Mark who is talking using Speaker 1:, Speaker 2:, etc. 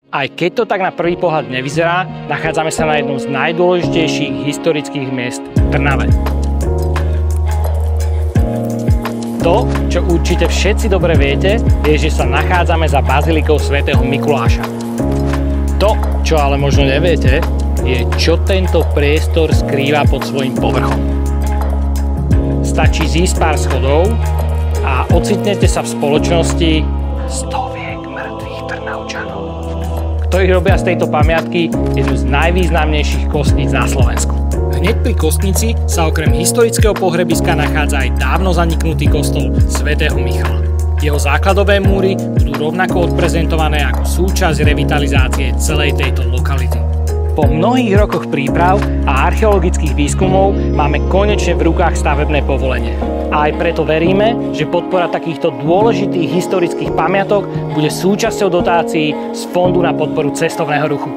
Speaker 1: Aj keď to tak na prvý pohľad nevyzerá, nachádzame sa na jednom z najdôležitejších historických miest v Trnave. To, čo určite všetci dobre viete, je, že sa nachádzame za bazilikou svätého Mikuláša. To, čo ale možno neviete, je, čo tento priestor skrýva pod svojím povrchom. Stačí zísť pár schodov a ocitnete sa v spoločnosti stoviek mŕtvych Trnavčanov, ktorí robia z tejto pamiatky jednu z najvýznamnejších kostníc na Slovensku. Hneď pri kostnici sa okrem historického pohrebiska nachádza aj dávno zaniknutý kostol svätého Michala. Jeho základové múry budú rovnako odprezentované ako súčasť revitalizácie celej tejto lokality. Po mnohých rokoch príprav a archeologických výskumov máme konečne v rukách stavebné povolenie. A aj preto veríme, že podpora takýchto dôležitých historických pamiatok bude súčasťou dotácií z Fondu na podporu cestovného ruchu.